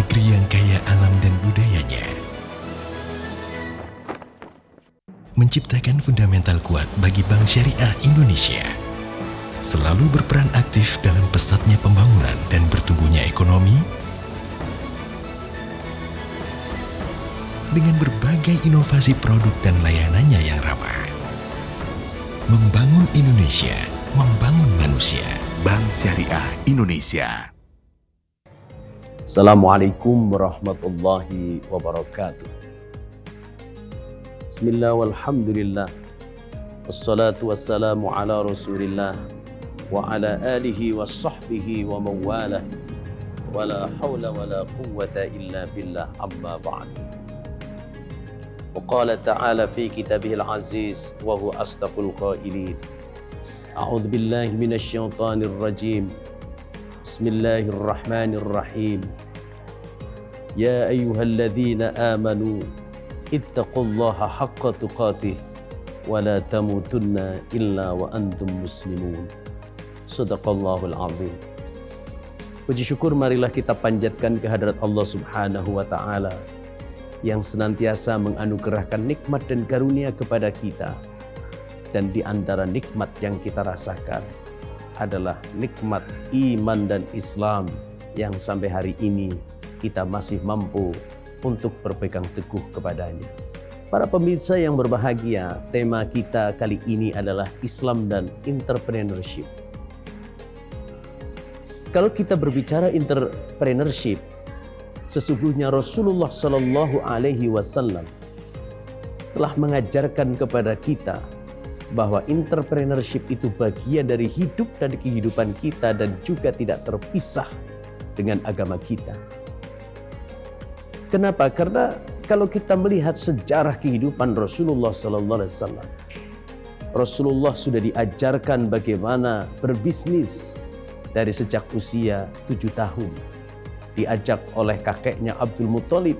negeri yang kaya alam dan budayanya, menciptakan fundamental kuat bagi Bank Syariah Indonesia, selalu berperan aktif dalam pesatnya pembangunan dan bertumbuhnya ekonomi, dengan berbagai inovasi produk dan layanannya yang ramah. Membangun Indonesia, membangun manusia. Bank Syariah Indonesia. Assalamualaikum warahmatullahi wabarakatuh. Bismillah walhamdulillah. Wassalatu wassalamu ala rasulillah wa ala alihi wa sahbihi wa mawalah. Wa la hawla wa la quwwata illa billah amma ba'd. Wa qala ta'ala fi kitabihil aziz wa huwa asdaqul qailin. A'udzu billahi minasy syaithanir rajim. Bismillahirrahmanirrahim. Ya ayyuhalladzina amanu ittaqullaha haqqa tuqatih wa la tamutunna illa wa antum muslimun. Shadaqallahul azim. Puji syukur marilah kita panjatkan kehadirat Allah Subhanahu wa taala yang senantiasa menganugerahkan nikmat dan karunia kepada kita. Dan di antara nikmat yang kita rasakan adalah nikmat iman dan Islam yang sampai hari ini kita masih mampu untuk berpegang teguh kepadanya. Para pemirsa yang berbahagia, tema kita kali ini adalah Islam dan entrepreneurship. Kalau kita berbicara entrepreneurship, sesungguhnya Rasulullah Shallallahu Alaihi Wasallam telah mengajarkan kepada kita bahwa entrepreneurship itu bagian dari hidup dan kehidupan kita dan juga tidak terpisah dengan agama kita. Kenapa? Karena kalau kita melihat sejarah kehidupan Rasulullah Sallallahu Alaihi Wasallam, Rasulullah sudah diajarkan bagaimana berbisnis dari sejak usia 7 tahun. Diajak oleh kakeknya Abdul Muthalib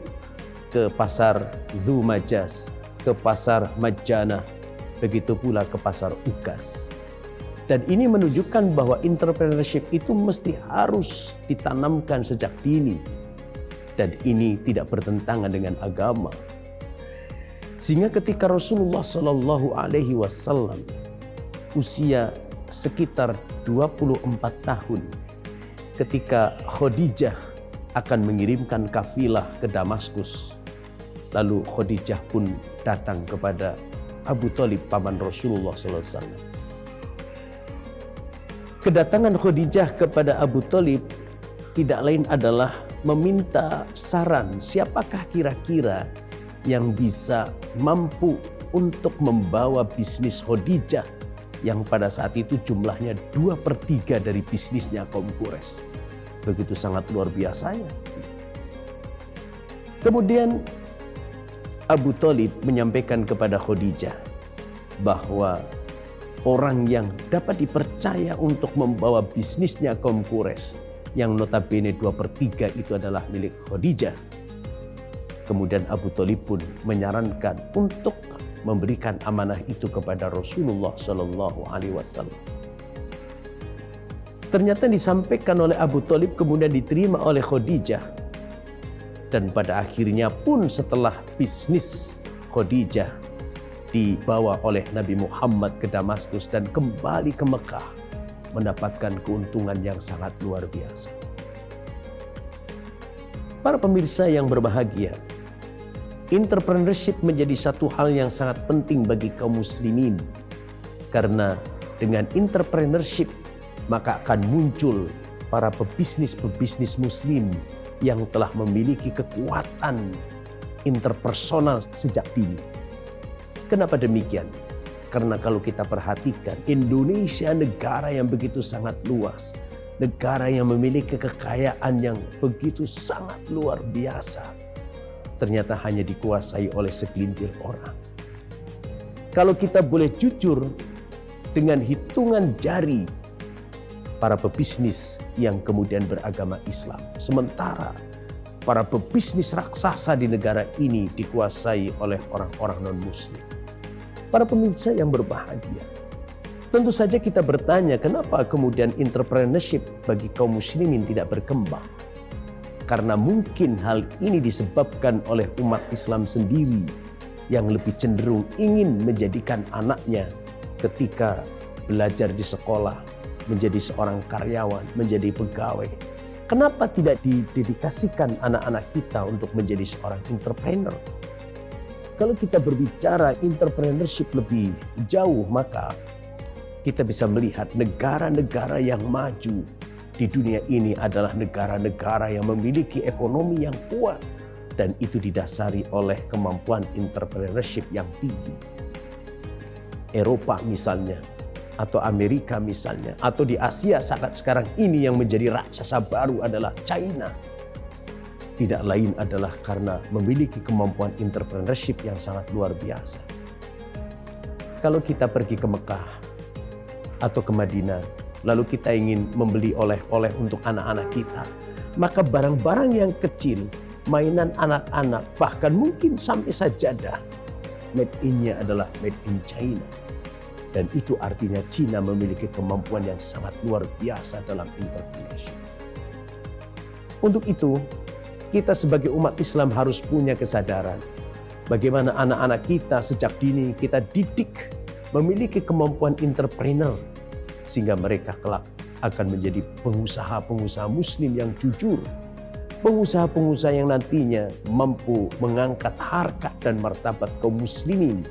ke pasar Dhu Majas, ke pasar Majjanah, begitu pula ke pasar Ukas. Dan ini menunjukkan bahwa entrepreneurship itu mesti harus ditanamkan sejak dini. Dan ini tidak bertentangan dengan agama. Sehingga ketika Rasulullah Shallallahu Alaihi Wasallam usia sekitar 24 tahun, ketika Khadijah akan mengirimkan kafilah ke Damaskus, lalu Khadijah pun datang kepada Abu Thalib, paman Rasulullah SAW. Kedatangan Khadijah kepada Abu Thalib tidak lain adalah meminta saran siapakah kira-kira yang bisa mampu untuk membawa bisnis Khadijah yang pada saat itu jumlahnya 2/3 dari bisnisnya kaum Quraisy. Begitu sangat luar biasanya. Kemudian Abu Thalib menyampaikan kepada Khadijah bahwa orang yang dapat dipercaya untuk membawa bisnisnya kaum Quraisy yang notabene 2/3 itu adalah milik Khadijah. Kemudian Abu Thalib pun menyarankan untuk memberikan amanah itu kepada Rasulullah Shallallahu Alaihi Wasallam. Ternyata disampaikan oleh Abu Thalib kemudian diterima oleh Khadijah. Dan pada akhirnya pun setelah bisnis Khadijah dibawa oleh Nabi Muhammad ke Damaskus dan kembali ke Mekah, mendapatkan keuntungan yang sangat luar biasa. Para pemirsa yang berbahagia, entrepreneurship menjadi satu hal yang sangat penting bagi kaum muslimin. Karena dengan entrepreneurship maka akan muncul para pebisnis-pebisnis muslim yang telah memiliki kekuatan interpersonal sejak dini. Kenapa demikian? Karena kalau kita perhatikan, Indonesia negara yang begitu sangat luas, negara yang memiliki kekayaan yang begitu sangat luar biasa, ternyata hanya dikuasai oleh segelintir orang. Kalau kita boleh jujur, dengan hitungan jari para pebisnis yang kemudian beragama Islam. Sementara para pebisnis raksasa di negara ini dikuasai oleh orang-orang non-muslim. Para pemirsa yang berbahagia, tentu saja kita bertanya kenapa kemudian entrepreneurship bagi kaum muslimin tidak berkembang. karena mungkin hal ini disebabkan oleh umat Islam sendiri yang lebih cenderung ingin menjadikan anaknya ketika belajar di sekolah menjadi seorang karyawan, menjadi pegawai. Kenapa tidak didedikasikan anak-anak kita untuk menjadi seorang entrepreneur? Kalau kita berbicara entrepreneurship lebih jauh, maka kita bisa melihat negara-negara yang maju di dunia ini adalah negara-negara yang memiliki ekonomi yang kuat, dan itu didasari oleh kemampuan entrepreneurship yang tinggi. Eropa misalnya, atau Amerika misalnya, atau di Asia saat sekarang ini yang menjadi raksasa baru adalah China. Tidak lain adalah karena memiliki kemampuan entrepreneurship yang sangat luar biasa. Kalau kita pergi ke Mekah atau ke Madinah, lalu kita ingin membeli oleh-oleh untuk anak-anak kita, maka barang-barang yang kecil, mainan anak-anak, bahkan mungkin sampai sajadah, made in-nya adalah made in China. Dan itu artinya China memiliki kemampuan yang sangat luar biasa dalam entrepreneurship. Untuk itu, kita sebagai umat Islam harus punya kesadaran bagaimana anak-anak kita sejak dini kita didik memiliki kemampuan entrepreneur, sehingga mereka kelak akan menjadi pengusaha-pengusaha muslim yang jujur, pengusaha-pengusaha yang nantinya mampu mengangkat harkat dan martabat kaum muslimin.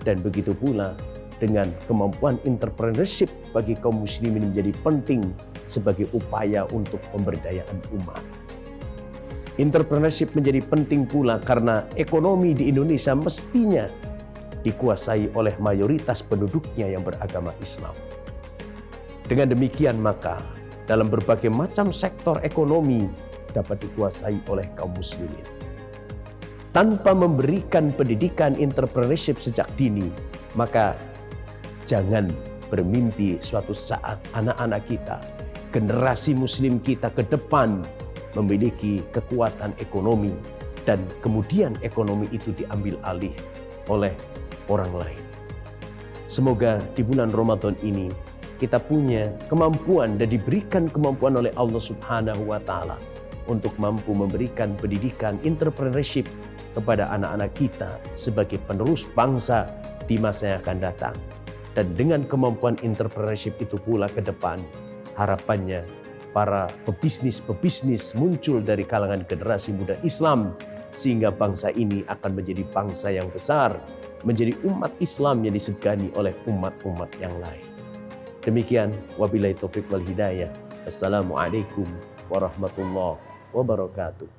Dan begitu pula dengan kemampuan entrepreneurship bagi kaum muslimin menjadi penting sebagai upaya untuk pemberdayaan umat. Entrepreneurship menjadi penting pula karena ekonomi di Indonesia mestinya dikuasai oleh mayoritas penduduknya yang beragama Islam. Dengan demikian maka dalam berbagai macam sektor ekonomi dapat dikuasai oleh kaum muslimin. Tanpa memberikan pendidikan entrepreneurship sejak dini, maka jangan bermimpi suatu saat anak-anak kita, generasi muslim kita ke depan memiliki kekuatan ekonomi dan kemudian ekonomi itu diambil alih oleh orang lain. Semoga di bulan Ramadan ini kita punya kemampuan dan diberikan kemampuan oleh Allah Subhanahu wa taala untuk mampu memberikan pendidikan entrepreneurship kepada anak-anak kita sebagai penerus bangsa di masa yang akan datang. Dan dengan kemampuan entrepreneurship itu pula ke depan, harapannya para pebisnis muncul dari kalangan generasi muda Islam, sehingga bangsa ini akan menjadi bangsa yang besar, menjadi umat Islam yang disegani oleh umat-umat yang lain. Demikian, wabillahi taufiq wal hidayah. Assalamualaikum warahmatullahi wabarakatuh.